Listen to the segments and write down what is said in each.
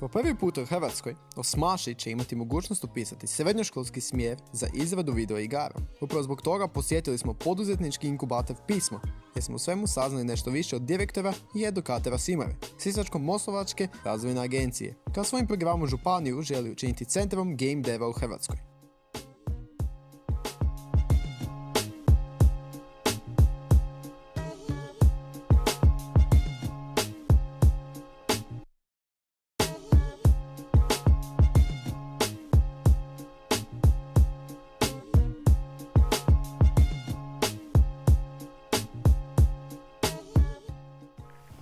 Po prvi put u Hrvatskoj, osmaši će imati mogućnost upisati srednjoškolski smjer za izradu video igara. Upravo zbog toga posjetili smo poduzetnički inkubator Pismo, jer smo u svemu saznali nešto više od direktora i edukatora Simare, Sisačko-moslavačke razvojne agencije, kao svojim programom županiju želi učiniti centrom game deva u Hrvatskoj.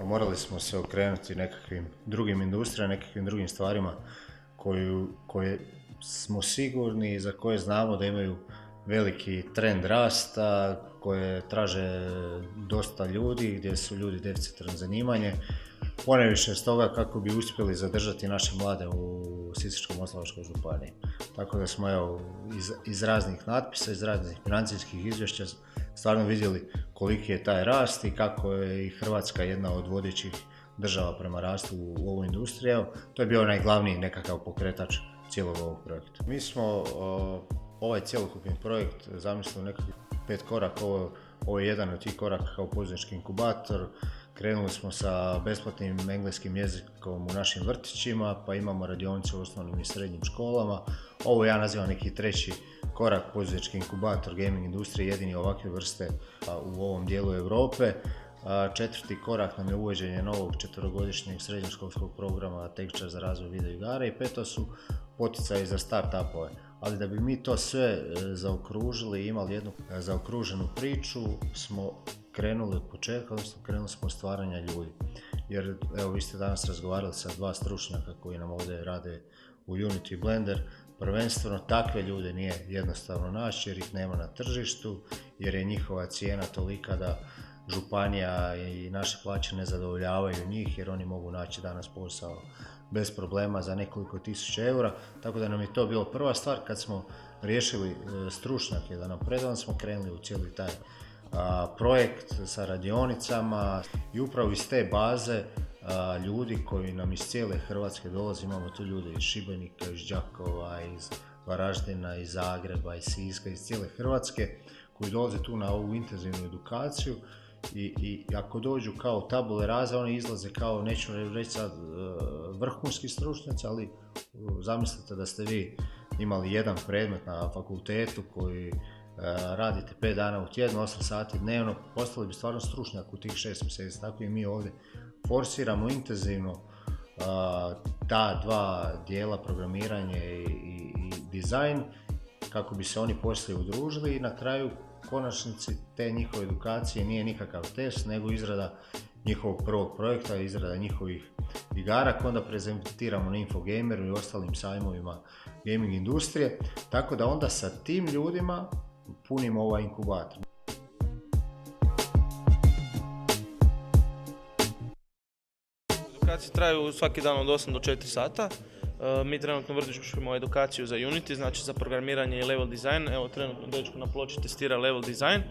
Morali smo se okrenuti nekakvim drugim industrijama, nekakvim drugim stvarima koje smo sigurni i za koje znamo da imaju veliki trend rasta, koje traže dosta ljudi, gdje su ljudi deficitarno zanimanje. Ponajviše stoga kako bi uspjeli zadržati naše mlade u Sisačko-moslavačkoj županiji. Tako da smo iz raznih natpisa, iz raznih financijskih izvješća stvarno vidjeli koliki je taj rast i kako je i Hrvatska jedna od vodećih država prema rastu u ovoj industriji. To je bio najglavniji nekakav pokretač cijelog ovog projekta. Mi smo ovaj cjelokupni projekt zamislili nekakvih 5 koraka. Ovo je jedan od tih koraka kao poduzetnički inkubator. Krenuli smo sa besplatnim engleskim jezikom u našim vrtićima, pa imamo radionice u osnovnim i srednjim školama. Ovo ja nazivam neki treći korak, poduzetnički inkubator gaming industrije, jedini ovakve vrste u ovom dijelu Europe. Četvrti korak nam je uvođenje novog 4-godišnjeg srednjoškolskog programa Tečaj za razvoj video igara i peto su poticaji za start-upove. Ali da bi mi to sve zaokružili i imali jednu zaokruženu priču, smo krenuli od početka, odnosno krenuli smo od stvaranja ljudi. Jer evo vi ste danas razgovarali sa 2 stručnjaka koji nam ovdje rade u Unity Blender. Prvenstveno takve ljude nije jednostavno naći jer ih nema na tržištu, jer je njihova cijena tolika da županija i naše plaće ne zadovoljavaju njih, jer oni mogu naći danas posao bez problema za nekoliko tisuća eura. Tako da nam je to bilo prva stvar. Kad smo riješili stručnjake da nam predam, smo krenuli u cijeli taj projekt sa radionicama i upravo iz te baze ljudi koji nam iz cijele Hrvatske dolaze, imamo tu ljude iz Šibenika, iz Đakova, iz Varaždina, iz Zagreba, iz Siska, iz cijele Hrvatske, koji dolaze tu na ovu intenzivnu edukaciju i ako dođu kao tabule rasa, oni izlaze kao, neću reći sad vrhunski stručnjaci, ali zamislite da ste vi imali jedan predmet na fakultetu koji radite 5 dana u tjednu, 8 sati dnevno, postali bi stvarno stručnjak u tih 6 mjeseci. Tako i mi ovdje forsiramo intenzivno ta dva dijela, programiranje i dizajn, kako bi se oni poslije udružili i na kraju konačnici te njihove edukacije nije nikakav test, nego izrada njihovog prvog projekta, izrada njihovih igara koje onda prezentiramo na Infogameru i ostalim sajmovima gaming industrije, tako da onda sa tim ljudima punimo ovaj inkubator. Edukacije traju svaki dan od 8 do 4 sata. Mi trenutno vršimo edukaciju za Unity, znači za programiranje i level design. Evo trenutno dečko na ploči testira level design.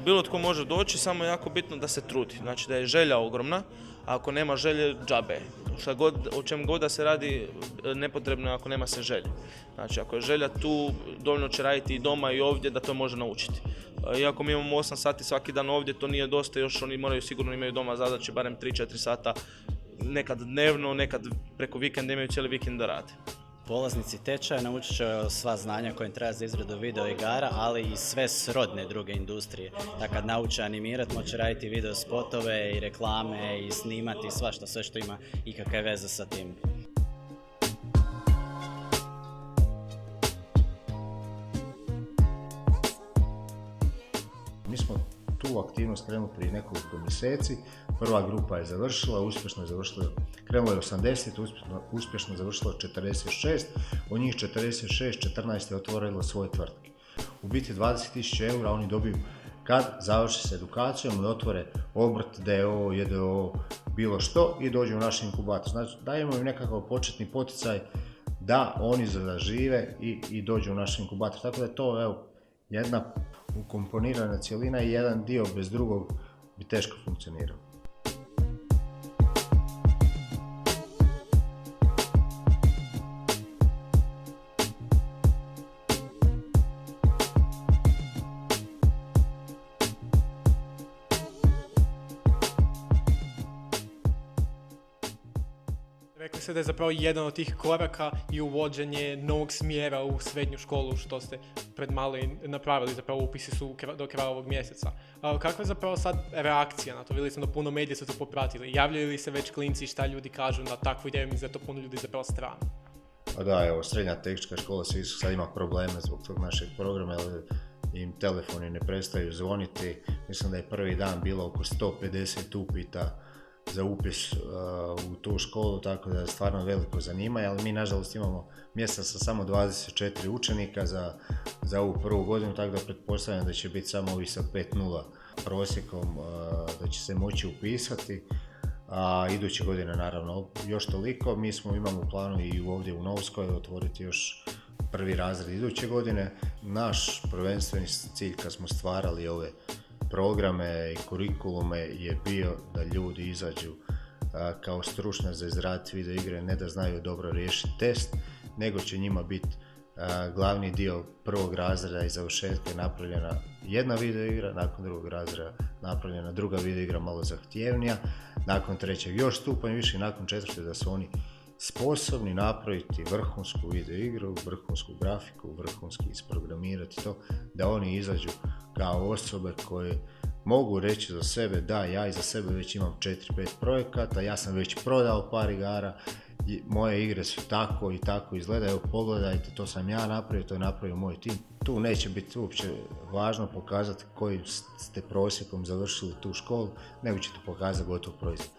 Bilo tko može doći, samo je jako bitno da se trudi, znači da je želja ogromna, a ako nema želje, džabe. O čem god da se radi, nepotrebno je ako nema se želje. Znači ako je želja tu, dovoljno će raditi i doma i ovdje da to može naučiti. Iako mi imamo 8 sati svaki dan ovdje, to nije dosta, još oni moraju sigurno imaju doma zadaće barem 3-4 sata, nekad dnevno, nekad preko vikenda imaju cijeli vikend da rade. Polaznici tečaja naučit će sva znanja koje im treba za izradu video igara, ali i sve srodne druge industrije. Da kad nauče animirati, moće raditi video spotove i reklame i snimati svašta, sve što ima ikakve veze sa tim. Mi smo tu aktivnost krenuli prije nekoliko mjeseci. Prva grupa je završila, uspješno je završila, krenulo je 80, uspješno završilo 46, od njih 46, 14 je otvorilo svoje tvrtke. U biti 20.000 eura oni dobiju kad završi s edukacijom i otvore obrt, DO, JDO, bilo što i dođu u naš inkubator. Znači dajemo im nekakav početni poticaj da oni zažive i dođu u naš inkubator. Tako da je to jedna ukomponirana cjelina i jedan dio bez drugog bi teško funkcionirao. rekli ste da je zapravo jedan od tih koraka i uvođenje novog smjera u srednju školu, što ste pred malo i napravili, zapravo upisi su do kraja ovog mjeseca. Kakva je zapravo sad reakcija na to? Vidjeli smo da puno medija su to popratili. Javljaju li se već klinci i šta ljudi kažu na takvu ideju, mislim da je to puno ljudi zapravo strano? Pa da, evo, srednja tehnička škola Sisak sad ima probleme zbog tog našeg programa, jer im telefoni ne prestaju zvoniti. Mislim da je prvi dan bilo oko 150 upita za upis u tu školu, tako da je stvarno veliko zanimanje, ali mi nažalost imamo mjesta sa samo 24 učenika za ovu prvu godinu, tako da pretpostavljam da će biti samo ovi sa 5.0 prosjekom da će se moći upisati. A iduće godine naravno još toliko. Mi imamo u planu i ovdje u Novskoj otvoriti još prvi razred iduće godine. Naš prvenstveni cilj kad smo stvarali ove programe i kurikulume je bio da ljudi izađu kao stručnjaci za izraditi video igre, ne da znaju dobro riješiti test, nego će njima biti glavni dio prvog razreda i završetka je napravljena jedna video igra, nakon drugog razreda napravljena druga video igra malo zahtjevnija, nakon trećeg još stupanj više i nakon četvrte da su oni sposobni napraviti vrhunsku video igru, vrhunsku grafiku, vrhunski isprogramirati to, da oni izađu kao osobe koje mogu reći za sebe da ja iza sebe već imam 4-5 projekata, ja sam već prodao par igara, moje igre su tako i tako izgledaju, evo pogledajte, to sam ja napravio, to je napravio moj tim. Tu neće biti uopće važno pokazati kojim ste prosjekom završili tu školu, nego ćete pokazati gotov proizvod.